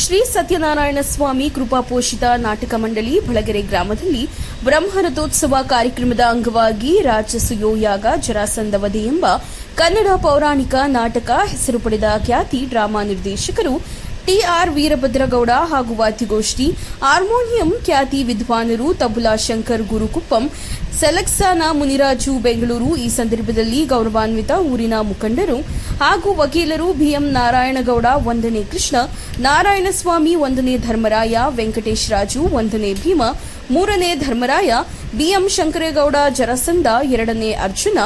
ಶ್ರೀ ಸತ್ಯನಾರಾಯಣ ಸ್ವಾಮಿ ಕೃಪಾಪೋಷಿತ ನಾಟಕ ಮಂಡಳಿ ಬಳಗೆರೆ ಗ್ರಾಮದಲ್ಲಿ ಬ್ರಹ್ಮರಥೋತ್ಸವ ಕಾರ್ಯಕ್ರಮದ ಅಂಗವಾಗಿ ರಾಜಸೂಯೋ ಯಾಗ ಜರಾಸಂಧ ವಧೆ ಎಂಬ ಕನ್ನಡ ಪೌರಾಣಿಕ ನಾಟಕ ಹೆಸರು ಪಡೆದ ಖ್ಯಾತಿ ಡ್ರಾಮಾ ನಿರ್ದೇಶಕರು ಟಿಆರ್ ವೀರಭದ್ರಗೌಡ ಹಾಗೂ ವಾದ್ಯಗೋಷ್ಠಿ ಹಾರ್ಮೋನಿಯಂ ಖ್ಯಾತಿ ವಿದ್ವಾನರು ತಬಲಾ ಶಂಕರ್ ಗುರುಕುಪ್ಪಂ ಸೆಲೆಕ್ಸಾನ ಮುನಿರಾಜು ಬೆಂಗಳೂರು. ಈ ಸಂದರ್ಭದಲ್ಲಿ ಗೌರವಾನ್ವಿತ ಊರಿನ ಮುಖಂಡರು ಹಾಗೂ ವಕೀಲರು ಬಿಎಂ ನಾರಾಯಣಗೌಡ, ವಂದನೆ ಕೃಷ್ಣ, ನಾರಾಯಣಸ್ವಾಮಿ, ವಂದನೆ ಧರ್ಮರಾಯ, ವೆಂಕಟೇಶ್ ರಾಜು, ವಂದನೆ ಭೀಮ, ಮೂರನೇ ಧರ್ಮರಾಯ, ಬಿಎಂ ಶಂಕರೇಗೌಡ ಜರಸಂಧ, ಎರಡನೇ ಅರ್ಜುನ,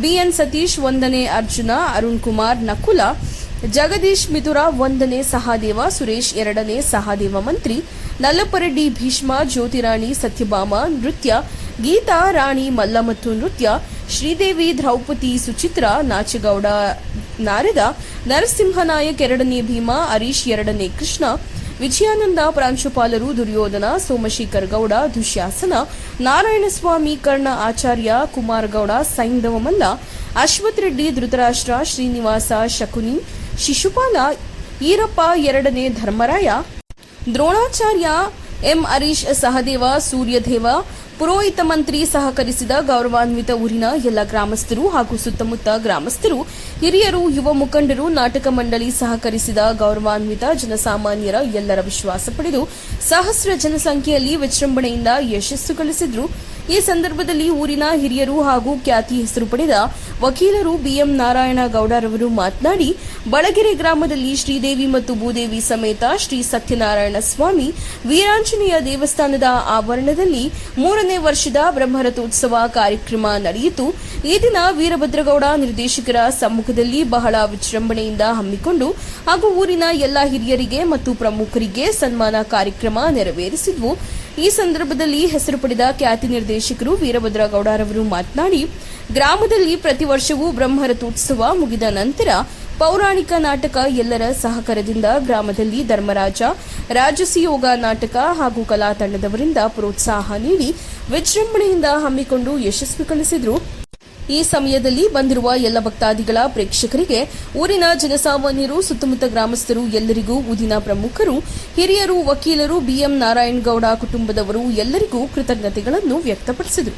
ಬಿಎನ್ ಸತೀಶ್, ವಂದನೆ ಅರ್ಜುನ, ಅರುಣ್ ಕುಮಾರ್ ನಕುಲ, ಜಗದೀಶ್ ಮಿಥುರ, ವಂದನೆ ಸಹದೇವ, ಸುರೇಶ್ ಎರಡನೇ ಸಹದೇವ ಮಂತ್ರಿ, ನಲ್ಲಪ್ಪರೆಡ್ಡಿ ಭೀಷ್ಮ, ಜ್ಯೋತಿರಾಣಿ ಸತ್ಯಭಾಮ ನೃತ್ಯ, ಗೀತಾ ರಾಣಿ ಮಲ್ಲ ಮತ್ತು ನೃತ್ಯ, ಶ್ರೀದೇವಿ ದ್ರೌಪದಿ ಸುಚಿತ್ರ, ನಾಚಗೌಡ ನಾರದ, ನರಸಿಂಹನಾಯಕ್ ಎರಡನೇ ಭೀಮ, ಹರೀಶ್ ಎರಡನೇ ಕೃಷ್ಣ, ವಿಜಯಾನಂದ ಪ್ರಾಂಶುಪಾಲರು ದುರ್ಯೋಧನ, ಸೋಮಶೇಖರ್ ಗೌಡ ದುಶ್ಯಾಸನ, ನಾರಾಯಣಸ್ವಾಮಿ ಕರ್ಣ ಆಚಾರ್ಯ, ಕುಮಾರಗೌಡ ಸೈಂಧವ ಮಲ್ಲ, ಅಶ್ವಥ್ ರೆಡ್ಡಿ ಧೃತರಾಷ್ಟ್ರ, ಶ್ರೀನಿವಾಸ ಶಕುನಿ, ಶಿಶುಪಾಲ, ಈರಪ್ಪ ಎರಡನೇ ಧರ್ಮರಾಯ, ದ್ರೋಣಾಚಾರ್ಯ, ಎಂ ಹರೀಶ್ ಸಹದೇವ, ಸೂರ್ಯದೇವ, ಪುರೋಹಿತ ಮಂತ್ರಿ ಸಹಕರಿಸಿದ ಗೌರವಾನ್ವಿತ ಊರಿನ ಎಲ್ಲ ಗ್ರಾಮಸ್ಥರು ಹಾಗೂ ಸುತ್ತಮುತ್ತ ಗ್ರಾಮಸ್ಥರು, ಹಿರಿಯರು, ಯುವ ಮುಖಂಡರು, ನಾಟಕ ಮಂಡಳಿ ಸಹಕರಿಸಿದ ಗೌರವಾನ್ವಿತ ಜನಸಾಮಾನ್ಯರ ಎಲ್ಲರ ವಿಶ್ವಾಸ ಪಡೆದು ಸಹಸ್ರ ಜನಸಂಖ್ಯೆಯಲ್ಲಿ ವಿಜೃಂಭಣೆಯಿಂದ ಯಶಸ್ಸು ಗಳಿಸಿದರು. ಈ ಸಂದರ್ಭದಲ್ಲಿ ಊರಿನ ಹಿರಿಯರು ಹಾಗೂ ಖ್ಯಾತಿ ಹೆಸರು ಪಡೆದ ವಕೀಲರು ಬಿಎಂ ನಾರಾಯಣಗೌಡರವರು ಮಾತನಾಡಿ, ಬಳಗೆರೆ ಗ್ರಾಮದಲ್ಲಿ ಶ್ರೀದೇವಿ ಮತ್ತು ಭೂದೇವಿ ಸಮೇತ ಶ್ರೀ ಸತ್ಯನಾರಾಯಣ ಸ್ವಾಮಿ ವೀರಾಂಜನೇಯ ದೇವಸ್ಥಾನದ ಆವರಣದಲ್ಲಿ 3ನೇ ವರ್ಷದ ಬ್ರಹ್ಮರಥೋತ್ಸವ ಕಾರ್ಯಕ್ರಮ ನಡೆಯಿತು. ಈ ದಿನ ವೀರಭದ್ರಗೌಡ ನಿರ್ದೇಶಕರ ಸಮ್ಮುಖದಲ್ಲಿ ಬಹಳ ವಿಜೃಂಭಣೆಯಿಂದ ಹಮ್ಮಿಕೊಂಡು ಹಾಗೂ ಊರಿನ ಎಲ್ಲ ಹಿರಿಯರಿಗೆ ಮತ್ತು ಪ್ರಮುಖರಿಗೆ ಸನ್ಮಾನ ಕಾರ್ಯಕ್ರಮ ನೆರವೇರಿಸಿದ್ವು. ಈ ಸಂದರ್ಭದಲ್ಲಿ ಹೆಸರು ಪಡೆದ ಖ್ಯಾತಿ ನಿರ್ದೇಶಕರು ವೀರಭದ್ರಗೌಡರವರು ಮಾತನಾಡಿ, ಗ್ರಾಮದಲ್ಲಿ ಪ್ರತಿ ವರ್ಷವೂ ಬ್ರಹ್ಮರಥೋತ್ಸವ ಮುಗಿದ ನಂತರ ಪೌರಾಣಿಕ ನಾಟಕ ಎಲ್ಲರ ಸಹಕಾರದಿಂದ ಗ್ರಾಮದಲ್ಲಿ ಧರ್ಮರಾಜ, ರಾಜಸಯೋಗ ನಾಟಕ ಹಾಗೂ ಕಲಾ ತಂಡದವರಿಂದ ಪ್ರೋತ್ಸಾಹ ನೀಡಿ ವಿಜೃಂಭಣೆಯಿಂದ ಹಮ್ಮಿಕೊಂಡು ಯಶಸ್ವಿ ಗಳಿಸಿದರು. ಈ ಸಮಯದಲ್ಲಿ ಬಂದಿರುವ ಎಲ್ಲ ಭಕ್ತಾದಿಗಳ ಪ್ರೇಕ್ಷಕರಿಗೆ, ಊರಿನ ಜನಸಾಮಾನ್ಯರು, ಸುತ್ತಮುತ್ತ ಗ್ರಾಮಸ್ಥರು ಎಲ್ಲರಿಗೂ ಊರಿನ ಪ್ರಮುಖರು, ಹಿರಿಯರು, ವಕೀಲರು, ಬಿಎಂ ನಾರಾಯಣಗೌಡ ಕುಟುಂಬದವರು ಎಲ್ಲರಿಗೂ ಕೃತಜ್ಞತೆಗಳನ್ನು ವ್ಯಕ್ತಪಡಿಸಿದರು.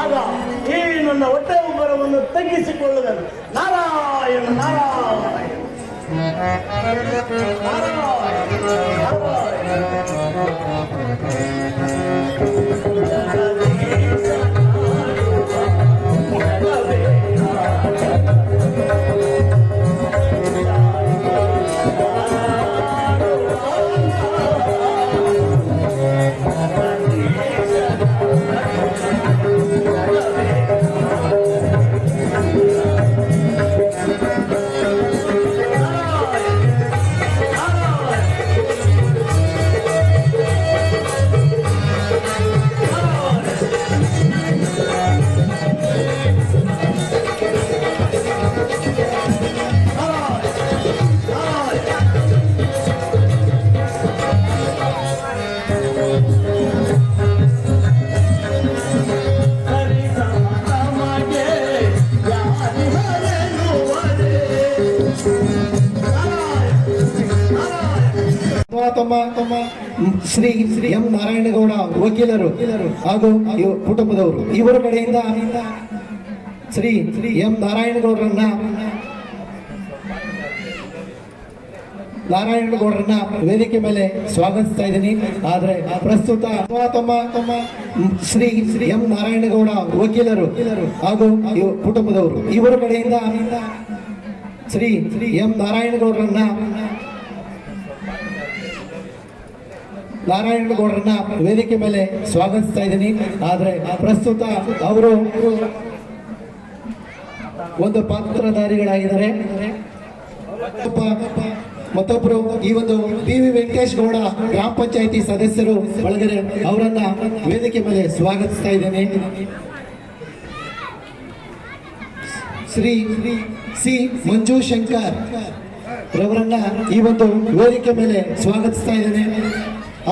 ಆಗ ಈ ನನ್ನ ಹೊಟ್ಟೆ ಉಬ್ಬರವನ್ನು ತಗ್ಗಿಸಿಕೊಳ್ಳುವುದು ನಾರಾಯಣ ನಾರಾಯಣ ತಮ್ಮ ಶ್ರೀ ಎಂ ನಾರಾಯಣಗೌಡ ವಕೀಲರು ಹಾಗೂ ಕುಟುಂಬದವರು ಇವರ ಕಡೆಯಿಂದ ಶ್ರೀ ಎಂ ನಾರಾಯಣಗೌಡರನ್ನ ವೇದಿಕೆ ಮೇಲೆ ಸ್ವಾಗತಿಸ್ತಾ ಇದ್ದೀನಿ. ಆದ್ರೆ ಪ್ರಸ್ತುತ ತಮ್ಮ ಶ್ರೀ ಎಂ ನಾರಾಯಣಗೌಡ ವಕೀಲರು ಹಾಗೂ ಕುಟುಂಬದವರು ಇವರ ಕಡೆಯಿಂದ ಶ್ರೀ ಎಂ ನಾರಾಯಣಗೌಡರನ್ನ ವೇದಿಕೆ ಮೇಲೆ ಸ್ವಾಗತಿಸ್ತಾ ಇದ್ದೀನಿ. ಆದ್ರೆ ಪ್ರಸ್ತುತ ಅವರು ಒಂದು ಪಾತ್ರಧಾರಿಗಳಾಗಿದ್ದಾರೆ. ಮತ್ತೊಬ್ಬರು ಈ ಒಂದು PV ವೆಂಕಟೇಶ್ ಗೌಡ ಗ್ರಾಮ ಪಂಚಾಯಿತಿ ಸದಸ್ಯರು ಬಳಗರೆ ಅವರನ್ನ ವೇದಿಕೆ ಮೇಲೆ ಸ್ವಾಗತಿಸ್ತಾ ಇದ್ದೇನೆ. ಶ್ರೀ ಸಿ ಮಂಜು ಶಂಕರ್ ರವರನ್ನ ಈ ಒಂದು ವೇದಿಕೆ ಮೇಲೆ ಸ್ವಾಗತಿಸ್ತಾ ಇದ್ದೇನೆ.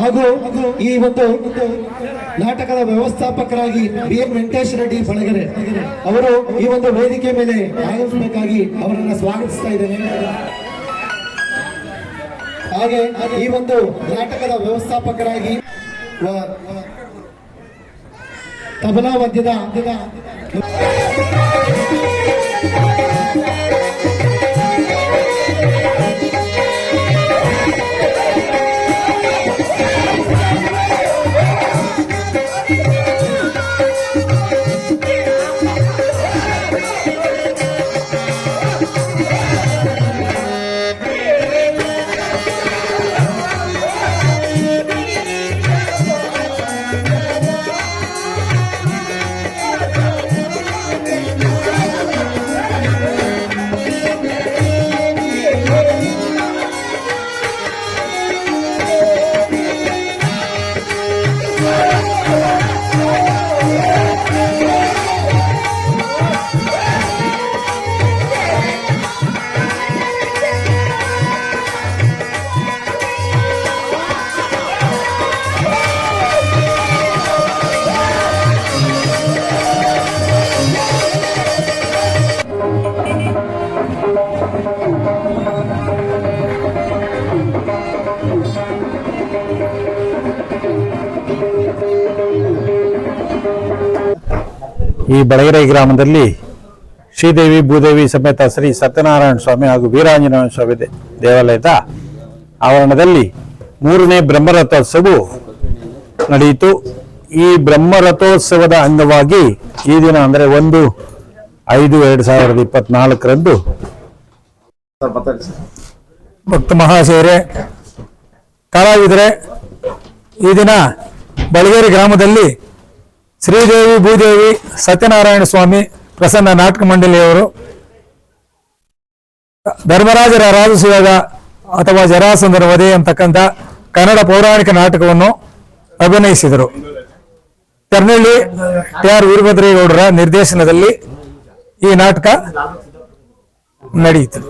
ಹಾಗೂ ಈ ಒಂದು ನಾಟಕದ ವ್ಯವಸ್ಥಾಪಕರಾಗಿ BM ವೆಂಕಟೇಶ್ ರೆಡ್ಡಿ ಬಳಗರೆ ಅವರು ಈ ಒಂದು ವೇದಿಕೆ ಮೇಲೆ ಆಗಮಿಸಬೇಕಾಗಿ ಅವರನ್ನ ಸ್ವಾಗತಿಸ್ತಾ ಇದ್ದೇನೆ. ಹಾಗೆ ಈ ಒಂದು ನಾಟಕದ ವ್ಯವಸ್ಥಾಪಕರಾಗಿ ತಬಲಾ ವಾದ್ಯದ ಈ ಬಳಗೆರೆ ಗ್ರಾಮದಲ್ಲಿ ಶ್ರೀದೇವಿ ಭೂದೇವಿ ಸಮೇತ ಶ್ರೀ ಸತ್ಯನಾರಾಯಣ ಸ್ವಾಮಿ ಹಾಗೂ ವೀರಾಂಜನೇಯ ಸ್ವಾಮಿ ದೇವಾಲಯದ ಆವರಣದಲ್ಲಿ 3ನೇ ಬ್ರಹ್ಮರಥೋತ್ಸವವು ನಡೆಯಿತು. ಈ ಬ್ರಹ್ಮರಥೋತ್ಸವದ ಅಂಗವಾಗಿ ಈ ದಿನ ಅಂದರೆ 1/5/2024 ಭಕ್ತ ಮಹಾಶಯರೇ, ಕಲಾವಿದರೆ, ಈ ದಿನ ಬಳಗೇರಿ ಗ್ರಾಮದಲ್ಲಿ ಶ್ರೀದೇವಿ ಭೂದೇವಿ ಸತ್ಯನಾರಾಯಣ ಸ್ವಾಮಿ ಪ್ರಸನ್ನ ನಾಟಕ ಮಂಡಳಿಯವರು ಧರ್ಮರಾಜರ ರಾಜಸುಯೋಗ ಅಥವಾ ಜರಾಸಂಧನ ವಧೆ ಅಂತಕ್ಕಂಥ ಕನ್ನಡ ಪೌರಾಣಿಕ ನಾಟಕವನ್ನು ಅಭಿನಯಿಸಿದರು. ತರ್ನಳ್ಳಿ ಟಿ.ಆರ್. ವೀರಭದ್ರೇಗೌಡರ ನಿರ್ದೇಶನದಲ್ಲಿ ಈ ನಾಟಕ ನಡೆಯಿತು.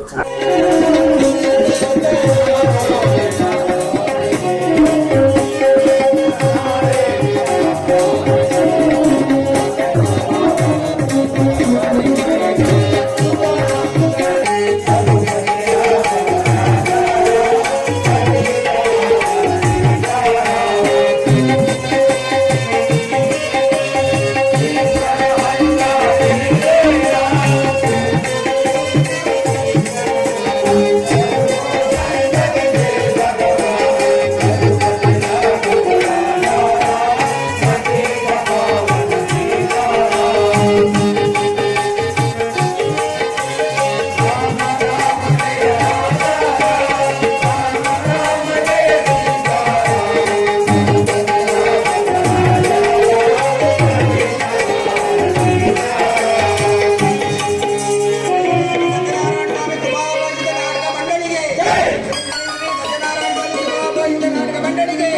ನಾಟಕ ಮಂಡಳಿಗೆ